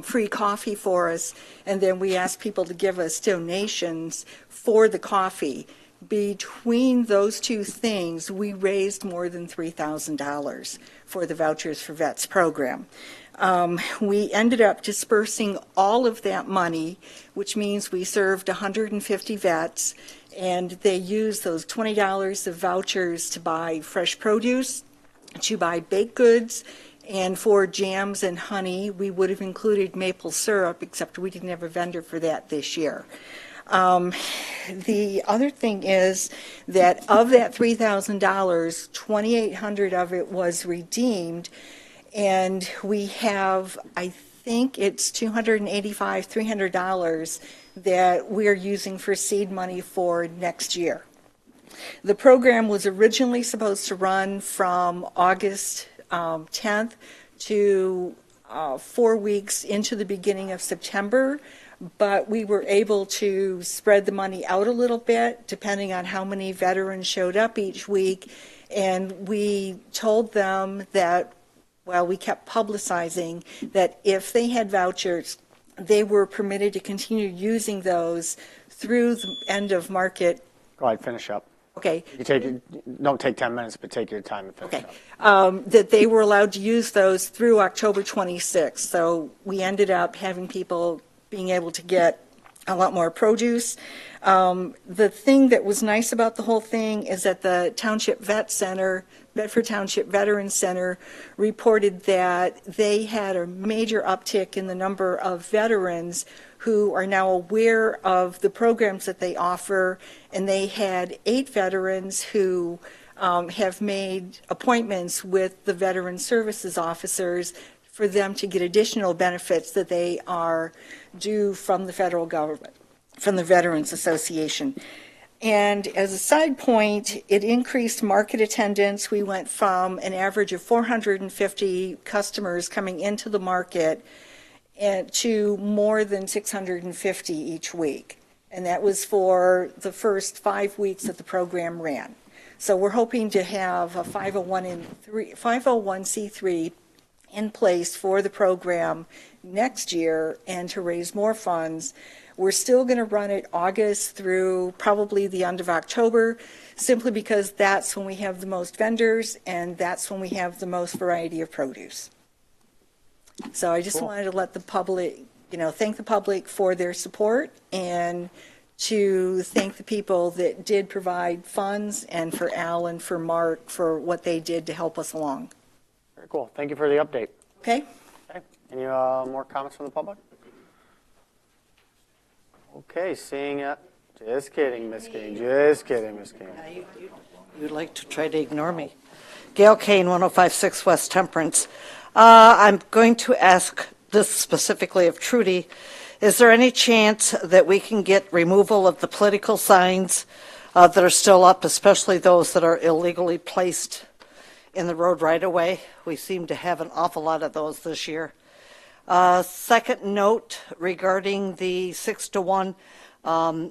free coffee for us, and then we asked people to give us donations for the coffee. Between those two things, we raised more than $3,000 for the Vouchers for Vets program. We ended up dispersing all of that money, which means we served 150 vets, and they used those $20 of vouchers to buy fresh produce, to buy baked goods, and for jams and honey, we would have included maple syrup, except we didn't have a vendor for that this year. The other thing is that of that $3,000, $2,800 of it was redeemed, and we have, I think it's $285, $300 that we're using for seed money for next year. The program was originally supposed to run from August 10th to 4 weeks into the beginning of September, but we were able to spread the money out a little bit depending on how many veterans showed up each week, and we told them that, well, we kept publicizing that if they had vouchers, they were permitted to continue using those through the end of market. Go ahead, finish up. Okay. Don't take 10 minutes, but take your time and finish Okay. up. That they were allowed to use those through October 26th. So we ended up having people being able to get a lot more produce. The thing that was nice about the whole thing is that the Township Vet Center, Bedford Township Veterans Center, reported that they had a major uptick in the number of veterans who are now aware of the programs that they offer, and they had 8 veterans who have made appointments with the Veteran Services officers for them to get additional benefits that they are due from the federal government, from the Veterans Association. And as a side point, it increased market attendance. We went from an average of 450 customers coming into the market to more than 650 each week. And that was for the first 5 weeks that the program ran. So we're hoping to have a 501c3 in place for the program next year and to raise more funds. We're still going to run it August through probably the end of October, simply because that's when we have the most vendors and that's when we have the most variety of produce. So I just wanted to let the public, thank the public for their support and to thank the people that did provide funds and for Al and for Mark for what they did to help us along. Very cool. Thank you for the update. Okay? Okay. Any more comments from the public? Okay, seeing it. Just kidding, Miss King. Just kidding, Miss King. You'd like to try to ignore me. Gail Kane, 1056 West Temperance. I'm going to ask this specifically of Trudy. Is there any chance that we can get removal of the political signs that are still up, especially those that are illegally placed in the road right away? We seem to have an awful lot of those this year. Second note regarding the 6-to-1,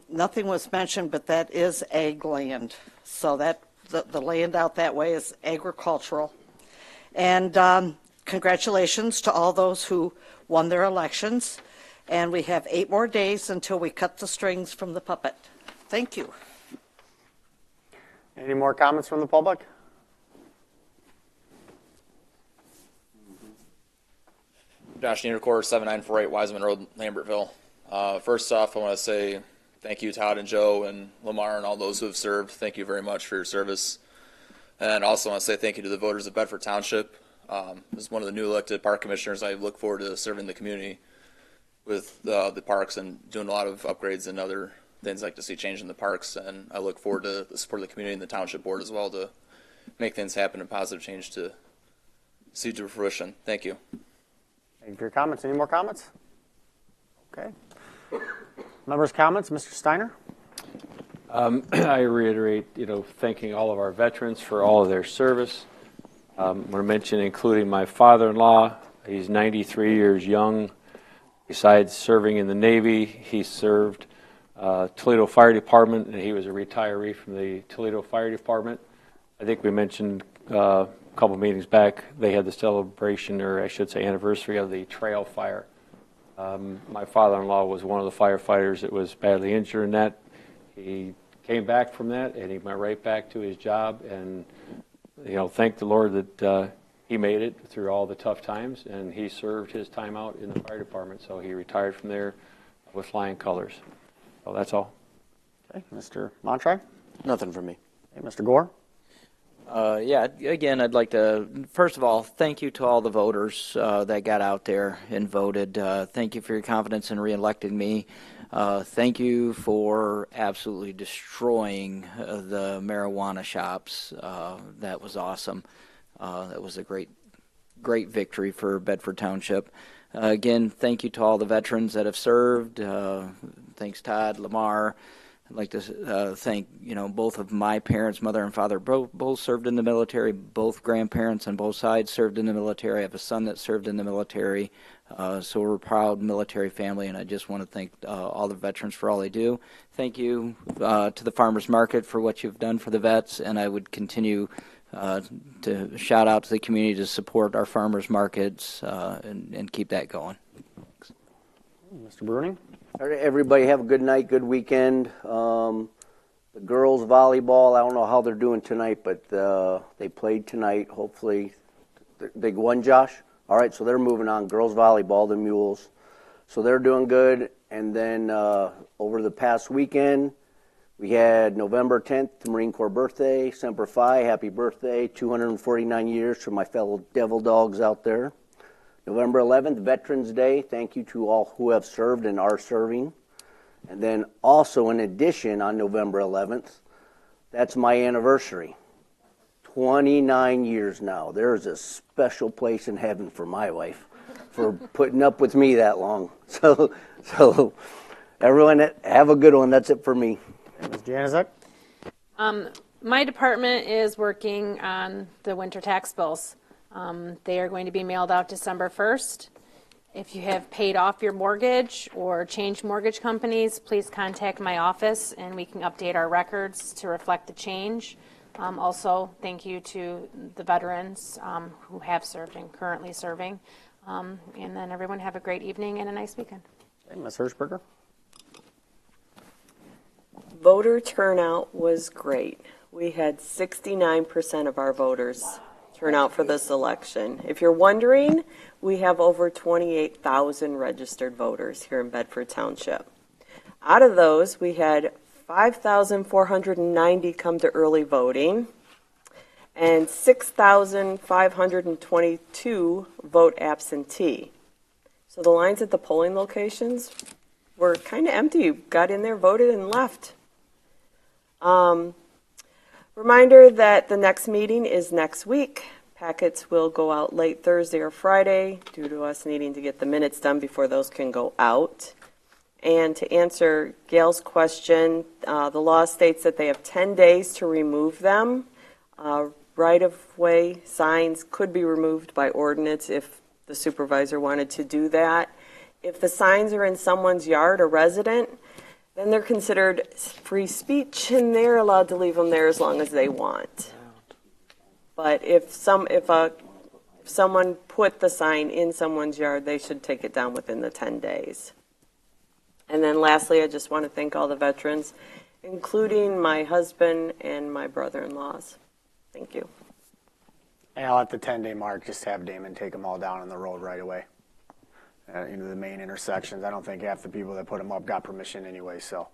nothing was mentioned, but that is ag land. So that the land out that way is agricultural. And congratulations to all those who won their elections. And we have 8 more days until we cut the strings from the puppet. Thank you. Any more comments from the public? Josh Niedercore, 7948 Wiseman Road, Lambertville. First off, I want to say thank you, Todd and Joe and Lamar and all those who have served. Thank you very much for your service. And also want to say thank you to the voters of Bedford Township. As one of the new elected park commissioners, I look forward to serving the community with the parks and doing a lot of upgrades and other things like to see change in the parks. And I look forward to the support of the community and the Township Board as well to make things happen and positive change to see to fruition. Thank you. Thank you for your comments. Any more comments? Okay. Members' comments, Mr. Steiner? I reiterate, thanking all of our veterans for all of their service. I want to mention, including my father-in-law. He's 93 years young. Besides serving in the Navy, he served Toledo Fire Department, and he was a retiree from the Toledo Fire Department. I think we mentioned a couple meetings back, they had the celebration, or I should say anniversary, of the trail fire. My father-in-law was one of the firefighters that was badly injured in that. He came back from that, and he went right back to his job, and thank the Lord that he made it through all the tough times, and he served his time out in the fire department, so he retired from there with flying colors. So that's all. Okay, Mr. Montre? Nothing from me. Okay, Mr. Gore? Yeah, again, I'd like to, first of all, thank you to all the voters that got out there and voted. Thank you for your confidence in re-electing me. Thank you for absolutely destroying the marijuana shops. That was awesome. That was a great victory for Bedford Township. Again, thank you to all the veterans that have served. Thanks, Todd, Lamar. I'd like to thank, both of my parents, mother and father, both served in the military. Both grandparents on both sides served in the military. I have a son that served in the military. So we're a proud military family, and I just want to thank all the veterans for all they do. Thank you to the Farmers Market for what you've done for the vets, and I would continue to shout out to the community to support our farmers markets and keep that going. Thanks. Mr. Bruning? Everybody have a good night, good weekend. The girls volleyball, I don't know how they're doing tonight, but they played tonight. Hopefully they won, Josh? All right, so they're moving on. Girls volleyball, the Mules. So they're doing good. And then over the past weekend, we had November 10th, the Marine Corps birthday. Semper Fi, happy birthday. 249 years for my fellow devil dogs out there. November 11th, Veterans Day. Thank you to all who have served and are serving. And then also, in addition, on November 11th, that's my anniversary. 29 years now. There's a special place in heaven for my wife for putting up with me that long. So everyone have a good one. That's it for me. Ms. Janizek? My department is working on the winter tax bills. They are going to be mailed out December 1st. If you have paid off your mortgage or changed mortgage companies, please contact my office and we can update our records to reflect the change. Also, thank you to the veterans who have served and currently serving. And then everyone have a great evening and a nice weekend. Okay, Ms. Hirschberger? Voter turnout was great. We had 69% of our voters turn out for this election. If you're wondering, we have over 28,000 registered voters here in Bedford Township. Out of those, we had 5,490 come to early voting and 6,522 vote absentee. So the lines at the polling locations were kind of empty. You got in there, voted, and left. Reminder that the next meeting is next week. Packets will go out late Thursday or Friday due to us needing to get the minutes done before those can go out. And to answer Gail's question, the law states that they have 10 days to remove them. Right-of-way signs could be removed by ordinance if the supervisor wanted to do that. If the signs are in someone's yard or resident, then they're considered free speech and they're allowed to leave them there as long as they want. But if someone put the sign in someone's yard, they should take it down within the 10 days. And then lastly, I just want to thank all the veterans, including my husband and my brother-in-laws. Thank you. And I'll at the 10-day mark just have Damon take them all down on the road right away. Into the main intersections. I don't think half the people that put them up got permission anyway. So,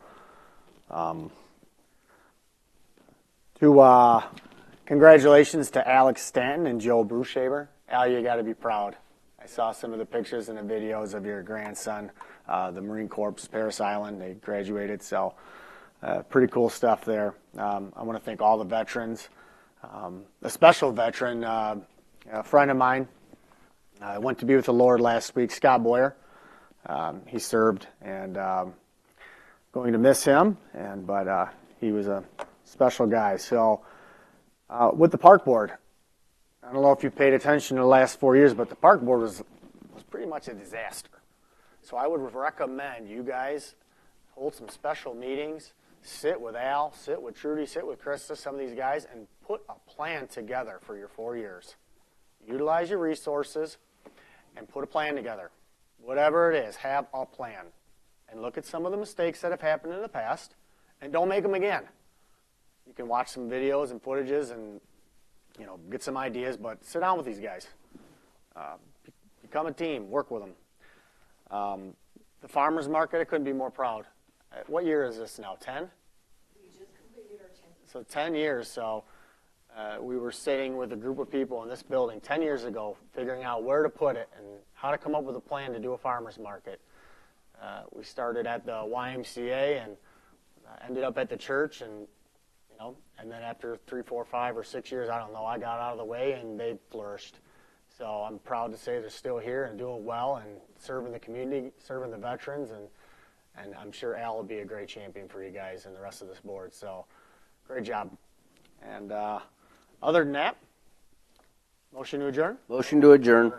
congratulations to Alex Stanton and Joe Brushaber. Al, you got to be proud. I saw some of the pictures and the videos of your grandson, the Marine Corps, Paris Island. They graduated, so pretty cool stuff there. I want to thank all the veterans. A special veteran, a friend of mine, went to be with the Lord last week, Scott Boyer. He served, and going to miss him, but he was a special guy. So with the park board, I don't know if you paid attention to the last 4 years, but the park board was pretty much a disaster. So I would recommend you guys hold some special meetings, sit with Al, sit with Trudy, sit with Krista, some of these guys, and put a plan together for your 4 years. Utilize your resources and put a plan together. Whatever it is, have a plan. And look at some of the mistakes that have happened in the past, and don't make them again. You can watch some videos and footages and get some ideas, but sit down with these guys. Become a team. Work with them. The farmers market, I couldn't be more proud. What year is this now? 10? We just completed our 10th. So 10 years. So we were sitting with a group of people in this building 10 years ago, figuring out where to put it and how to come up with a plan to do a farmers market. We started at the YMCA and ended up at the church, and then after 3, 4, 5, or 6 years, I don't know, I got out of the way and they flourished. So I'm proud to say they're still here and doing well and serving the community, serving the veterans, and I'm sure Al will be a great champion for you guys and the rest of this board. So great job. And other than that, motion to adjourn? Motion to adjourn.